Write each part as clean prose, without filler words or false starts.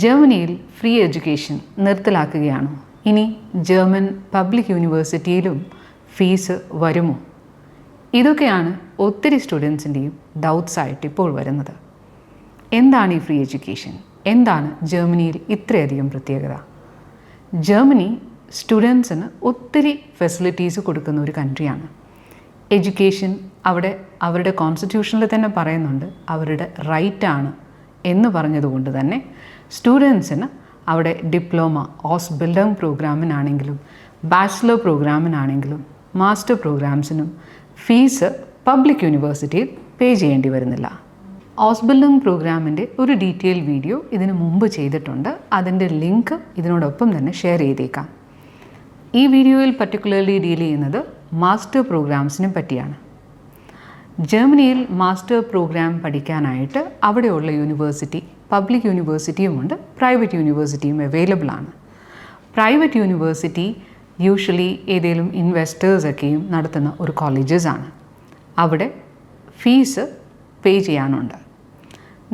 ജർമ്മനിയിൽ free education നിർത്തലാക്കുകയാണോ? ഇനി German public യൂണിവേഴ്സിറ്റിയിലും fees വരുമോ? ഇതൊക്കെയാണ് ഒത്തിരി സ്റ്റുഡൻസിൻ്റെയും ഡൗട്ട്സ് ആയിട്ട് ഇപ്പോൾ വരുന്നത്. എന്താണ് ഈ ഫ്രീ എഡ്യൂക്കേഷൻ? എന്താണ് ജർമ്മനിയിൽ ഇത്രയധികം പ്രത്യേകത? ജർമ്മനി സ്റ്റുഡൻസിന് ഒത്തിരി ഫെസിലിറ്റീസ് കൊടുക്കുന്ന ഒരു കൺട്രിയാണ്. എഡ്യൂക്കേഷൻ അവിടെ അവരുടെ കോൺസ്റ്റിറ്റ്യൂഷനിൽ തന്നെ പറയുന്നുണ്ട്, അവരുടെ റൈറ്റാണ് എന്ന് പറഞ്ഞതുകൊണ്ട് തന്നെ സ്റ്റുഡൻസിന് അവിടെ ഡിപ്ലോമ, ഓസ്ബിൽഡിംഗ് പ്രോഗ്രാമിനാണെങ്കിലും ബാച്ചിലർ പ്രോഗ്രാമിനാണെങ്കിലും മാസ്റ്റർ പ്രോഗ്രാംസിനും ഫീസ് പബ്ലിക് യൂണിവേഴ്സിറ്റിയിൽ പേ ചെയ്യേണ്ടി വരുന്നില്ല. ഓസ്ബിൽഡിംഗ് പ്രോഗ്രാമിൻ്റെ ഒരു ഡീറ്റെയിൽ വീഡിയോ ഇതിനു മുമ്പ് ചെയ്തിട്ടുണ്ട്. അതിൻ്റെ ലിങ്ക് ഇതിനോടൊപ്പം തന്നെ ഷെയർ ചെയ്തേക്കാം. ഈ വീഡിയോയിൽ പർട്ടിക്കുലർലി ഡീൽ ചെയ്യുന്നത് മാസ്റ്റർ പ്രോഗ്രാംസിനെ പറ്റിയാണ്. ജർമ്മനിയിൽ മാസ്റ്റർ പ്രോഗ്രാം പഠിക്കാനായിട്ട് അവിടെയുള്ള യൂണിവേഴ്സിറ്റി, പബ്ലിക് യൂണിവേഴ്സിറ്റിയുമുണ്ട്, പ്രൈവറ്റ് യൂണിവേഴ്സിറ്റിയും അവൈലബിൾ ആണ്. പ്രൈവറ്റ് യൂണിവേഴ്സിറ്റി യൂഷ്വലി ഏതെങ്കിലും ഇൻവെസ്റ്റേഴ്സൊക്കെയും നടത്തുന്ന ഒരു കോളേജസാണ്. അവിടെ ഫീസ് പേ ചെയ്യാനുണ്ട്.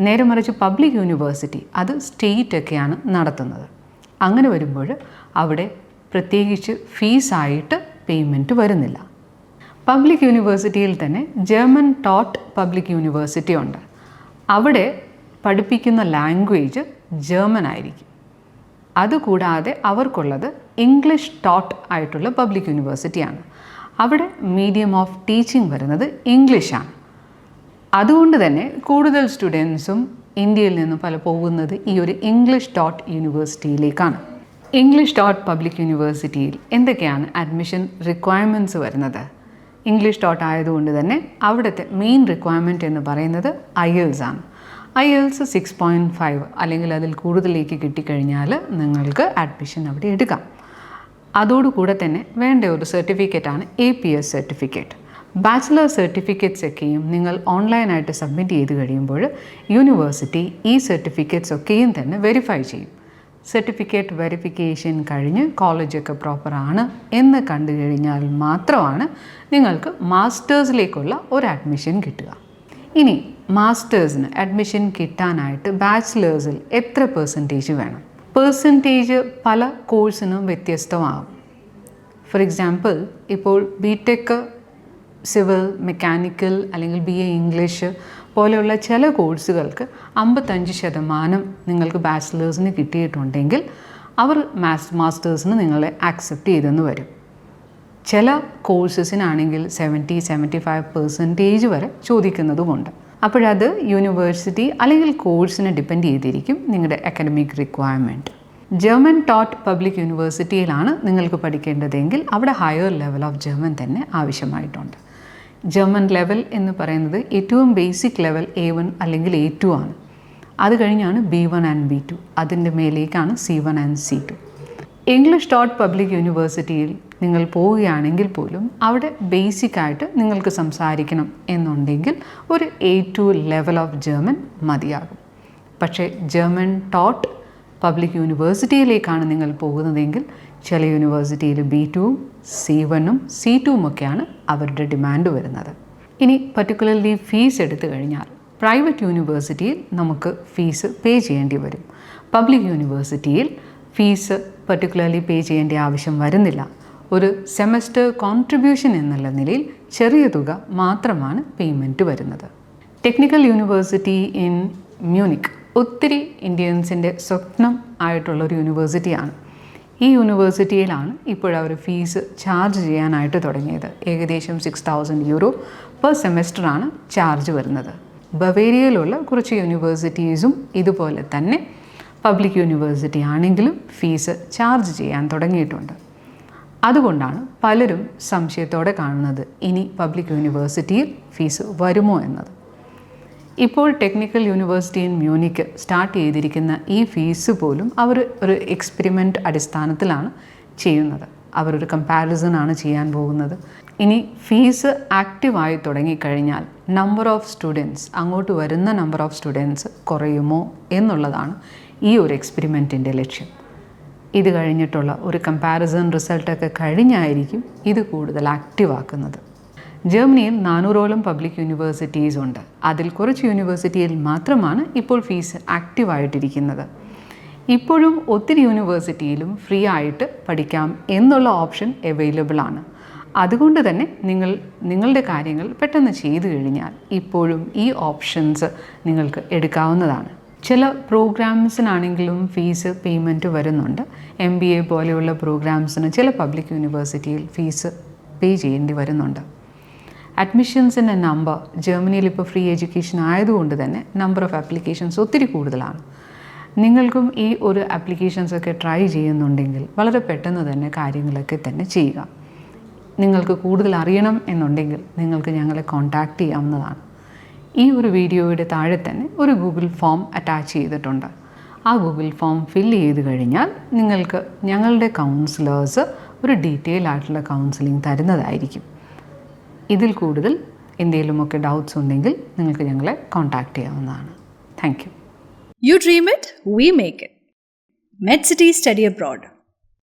നേരെ മറിച്ച് പബ്ലിക് യൂണിവേഴ്സിറ്റി അത് സ്റ്റേറ്റൊക്കെയാണ് നടത്തുന്നത്. അങ്ങനെ വരുമ്പോൾ അവിടെ പ്രത്യേകിച്ച് ഫീസായിട്ട് പേയ്മെൻറ്റ് വരുന്നില്ല. പബ്ലിക് യൂണിവേഴ്സിറ്റിയിൽ തന്നെ ജർമ്മൻ ടോട്ട് പബ്ലിക് യൂണിവേഴ്സിറ്റി ഉണ്ട്. അവിടെ പഠിപ്പിക്കുന്ന ലാംഗ്വേജ് ജർമ്മൻ ആയിരിക്കും. അതുകൂടാതെ അവർക്കുള്ളത് ഇംഗ്ലീഷ് ടോട്ട് ആയിട്ടുള്ള പബ്ലിക് യൂണിവേഴ്സിറ്റിയാണ്. അവിടെ മീഡിയം ഓഫ് ടീച്ചിങ് വരുന്നത് ഇംഗ്ലീഷാണ്. അതുകൊണ്ട് തന്നെ കൂടുതൽ സ്റ്റുഡൻസും ഇന്ത്യയിൽ നിന്ന് പോകുന്നത് ഈ ഒരു ഇംഗ്ലീഷ് ടോട്ട് യൂണിവേഴ്സിറ്റിയിലേക്കാണ്. ഇംഗ്ലീഷ് ടോട്ട് പബ്ലിക് യൂണിവേഴ്സിറ്റിയിൽ എന്തൊക്കെയാണ് അഡ്മിഷൻ റിക്വയർമെൻറ്റ്സ് വരുന്നത്? ഇംഗ്ലീഷ് ടോട്ട് ആയതുകൊണ്ട് തന്നെ അവിടുത്തെ മെയിൻ റിക്വയർമെൻറ്റ് എന്ന് പറയുന്നത് IELTS ആണ്. IELTS 6.5 അല്ലെങ്കിൽ അതിൽ കൂടുതലേക്ക് കിട്ടിക്കഴിഞ്ഞാൽ നിങ്ങൾക്ക് അഡ്മിഷൻ അവിടെ എടുക്കാം. അതോടുകൂടെ തന്നെ വേണ്ട ഒരു സർട്ടിഫിക്കറ്റാണ് APS സർട്ടിഫിക്കറ്റ്. ബാച്ചിലർ സർട്ടിഫിക്കറ്റ്സ് ഒക്കെയും നിങ്ങൾ ഓൺലൈനായിട്ട് സബ്മിറ്റ് ചെയ്ത് കഴിയുമ്പോൾ യൂണിവേഴ്സിറ്റി ഈ സർട്ടിഫിക്കറ്റ്സ് ഒക്കെയും തന്നെ വെരിഫൈ ചെയ്യും. സർട്ടിഫിക്കറ്റ് വെരിഫിക്കേഷൻ കഴിഞ്ഞ് കോളേജൊക്കെ പ്രോപ്പറാണ് എന്ന് കണ്ടു കഴിഞ്ഞാൽ മാത്രമാണ് നിങ്ങൾക്ക് മാസ്റ്റേഴ്സിലേക്കുള്ള ഒരു അഡ്മിഷൻ കിട്ടുക. ഇനി മാസ്റ്റേഴ്സിന് അഡ്മിഷൻ കിട്ടാനായിട്ട് ബാച്ചിലേഴ്സിൽ എത്ര പെർസെൻറ്റേജ് വേണം? പെർസെൻറ്റേജ് പല കോഴ്സിനും വ്യത്യസ്തമാകും. ഫോർ എക്സാമ്പിൾ, ഇപ്പോൾ BTech, സിവിൽ, മെക്കാനിക്കൽ അല്ലെങ്കിൽ BA ഇംഗ്ലീഷ് പോലെയുള്ള ചില കോഴ്സുകൾക്ക് 55% നിങ്ങൾക്ക് ബാച്ചിലേഴ്സിന് കിട്ടിയിട്ടുണ്ടെങ്കിൽ അവർ മാസ്റ്റേഴ്സിന് നിങ്ങളെ ആക്സെപ്റ്റ് ചെയ്തെന്ന് വരും. ചില കോഴ്സസിനാണെങ്കിൽ 70-75% വരെ ചോദിക്കുന്നതുമുണ്ട്. അപ്പോഴത് യൂണിവേഴ്സിറ്റി അല്ലെങ്കിൽ കോഴ്സിനെ ഡിപ്പെൻഡ് ചെയ്തിരിക്കും നിങ്ങളുടെ academic requirement. German taught public യൂണിവേഴ്സിറ്റിയിലാണ് നിങ്ങൾക്ക് പഠിക്കേണ്ടതെങ്കിൽ അവിടെ ഹയർ ലെവൽ ഓഫ് ജർമ്മൻ തന്നെ ആവശ്യമായിട്ടുണ്ട്. ജർമ്മൻ ലെവൽ എന്ന് പറയുന്നത് ഏറ്റവും ബേസിക് ലെവൽ A1 അല്ലെങ്കിൽ A2 ആണ്. അത് കഴിഞ്ഞാണ് B1 ആൻഡ് B2. അതിൻ്റെ മേലേക്കാണ് C1 and C2. English taught public യൂണിവേഴ്സിറ്റിയിൽ നിങ്ങൾ പോവുകയാണെങ്കിൽ പോലും അവിടെ ബേസിക്കായിട്ട് നിങ്ങൾക്ക് സംസാരിക്കണം എന്നുണ്ടെങ്കിൽ ഒരു A2 ലെവൽ ഓഫ് ജർമ്മൻ മതിയാകും. പക്ഷേ ജർമ്മൻ ടോട്ട് പബ്ലിക് യൂണിവേഴ്സിറ്റിയിലേക്കാണ് നിങ്ങൾ പോകുന്നതെങ്കിൽ ചില യൂണിവേഴ്സിറ്റിയിൽ B2ഉം C1ഉം C2ഉം ഒക്കെയാണ് അവരുടെ ഡിമാൻഡ് വരുന്നത്. ഇനി പർട്ടിക്കുലർലി ഫീസ് എടുത്തു കഴിഞ്ഞാൽ പ്രൈവറ്റ് യൂണിവേഴ്സിറ്റിയിൽ നമുക്ക് ഫീസ് പേ ചെയ്യേണ്ടി വരും. പബ്ലിക് യൂണിവേഴ്സിറ്റിയിൽ ഫീസ് പർട്ടിക്കുലർലി പേ ചെയ്യേണ്ട ആവശ്യം വരുന്നില്ല. ഒരു സെമസ്റ്റർ കോൺട്രിബ്യൂഷൻ എന്നുള്ള നിലയിൽ ചെറിയ തുക മാത്രമാണ് പേയ്മെൻറ്റ് വരുന്നത്. ടെക്നിക്കൽ യൂണിവേഴ്സിറ്റി ഇൻ മ്യൂണിക് ഒത്തിരി ഇന്ത്യൻസിൻ്റെ സ്വപ്നം ആയിട്ടുള്ളൊരു യൂണിവേഴ്സിറ്റിയാണ്. ഈ യൂണിവേഴ്സിറ്റിയിലാണ് ഇപ്പോഴവർ ഫീസ് ചാർജ് ചെയ്യാനായിട്ട് തുടങ്ങിയത്. ഏകദേശം €6,000 പെർ സെമസ്റ്ററാണ് ചാർജ് വരുന്നത്. ബവേരിയയിലുള്ള കുറച്ച് യൂണിവേഴ്സിറ്റീസും ഇതുപോലെ തന്നെ പബ്ലിക് യൂണിവേഴ്സിറ്റി ആണെങ്കിലും ഫീസ് ചാർജ് ചെയ്യാൻ തുടങ്ങിയിട്ടുണ്ട്. അതുകൊണ്ടാണ് പലരും സംശയത്തോടെ കാണുന്നത് ഇനി പബ്ലിക് യൂണിവേഴ്സിറ്റിയിൽ ഫീസ് വരുമോ എന്നത്. ഇപ്പോൾ technical university in Munich start ചെയ്തിരിക്കുന്ന ഈ ഫീസ് പോലും അവർ ഒരു എക്സ്പെരിമെൻ്റ് അടിസ്ഥാനത്തിലാണ് ചെയ്യുന്നത്. അവരൊരു കമ്പാരിസൺ ആണ് ചെയ്യാൻ പോകുന്നത്. ഇനി ഫീസ് ആക്റ്റീവായി തുടങ്ങിക്കഴിഞ്ഞാൽ നമ്പർ ഓഫ് സ്റ്റുഡൻസ്, അങ്ങോട്ട് വരുന്ന നമ്പർ ഓഫ് സ്റ്റുഡൻസ് കുറയുമോ എന്നുള്ളതാണ് ഈ ഒരു എക്സ്പെരിമെൻറ്റിൻ്റെ ലക്ഷ്യം. ഇത് കഴിഞ്ഞിട്ടുള്ള ഒരു കമ്പാരിസൺ റിസൾട്ടൊക്കെ കഴിഞ്ഞായിരിക്കും ഇത് കൂടുതൽ ആക്റ്റീവാക്കുന്നത്. ജർമ്മനിയിൽ 400ഓളം പബ്ലിക് യൂണിവേഴ്സിറ്റീസ് ഉണ്ട്. അതിൽ കുറച്ച് യൂണിവേഴ്സിറ്റിയിൽ മാത്രമാണ് ഇപ്പോൾ ഫീസ് ആക്റ്റീവായിട്ടിരിക്കുന്നത്. ഇപ്പോഴും ഒത്തിരി യൂണിവേഴ്സിറ്റിയിലും ഫ്രീ ആയിട്ട് പഠിക്കാം എന്നുള്ള ഓപ്ഷൻ അവൈലബിൾ ആണ്. അതുകൊണ്ട് തന്നെ നിങ്ങളുടെ കാര്യങ്ങൾ പെട്ടെന്ന് ചെയ്തു കഴിഞ്ഞാൽ ഇപ്പോഴും ഈ ഓപ്ഷൻസ് നിങ്ങൾക്ക് എടുക്കാവുന്നതാണ്. ചില പ്രോഗ്രാംസിനാണെങ്കിലും ഫീസ് പേയ്മെൻറ്റ് വരുന്നുണ്ട്. MBA പോലെയുള്ള പ്രോഗ്രാംസിന് ചില പബ്ലിക് യൂണിവേഴ്സിറ്റിയിൽ ഫീസ് പേ ചെയ്യേണ്ടി വരുന്നുണ്ട്. അഡ്മിഷൻസിൻ്റെ നമ്പർ ജർമ്മനിയിൽ ഇപ്പോൾ ഫ്രീ എഡ്യൂക്കേഷൻ ആയതുകൊണ്ട് തന്നെ നമ്പർ ഓഫ് ആപ്ലിക്കേഷൻസ് ഒത്തിരി കൂടുതലാണ്. നിങ്ങൾക്കും ഈ ഒരു ആപ്ലിക്കേഷൻസൊക്കെ ട്രൈ ചെയ്യുന്നുണ്ടെങ്കിൽ വളരെ പെട്ടെന്ന് തന്നെ കാര്യങ്ങളൊക്കെ തന്നെ ചെയ്യുക. നിങ്ങൾക്ക് കൂടുതൽ അറിയണം എന്നുണ്ടെങ്കിൽ നിങ്ങൾക്ക് ഞങ്ങളെ കോൺടാക്റ്റ് ചെയ്യാവുന്നതാണ്. ഈ ഒരു വീഡിയോയുടെ താഴെ തന്നെ ഒരു ഗൂഗിൾ ഫോം അറ്റാച്ച് ചെയ്തിട്ടുണ്ട്. ആ ഗൂഗിൾ ഫോം ഫില്ല് ചെയ്ത് കഴിഞ്ഞാൽ നിങ്ങൾക്ക് ഞങ്ങളുടെ കൗൺസിലേഴ്സ് ഒരു ഡീറ്റെയിൽ ആയിട്ടുള്ള കൗൺസിലിംഗ് തരുന്നതായിരിക്കും. ഇതിൽ കൂടുതൽ എന്തെങ്കിലുമൊക്കെ ഡൗട്ട്സ് ഉണ്ടെങ്കിൽ നിങ്ങൾക്ക് ഞങ്ങളെ കോൺടാക്റ്റ് ചെയ്യാവുന്നതാണ്. Thank you. You dream it, we make it. MedCity Study Abroad.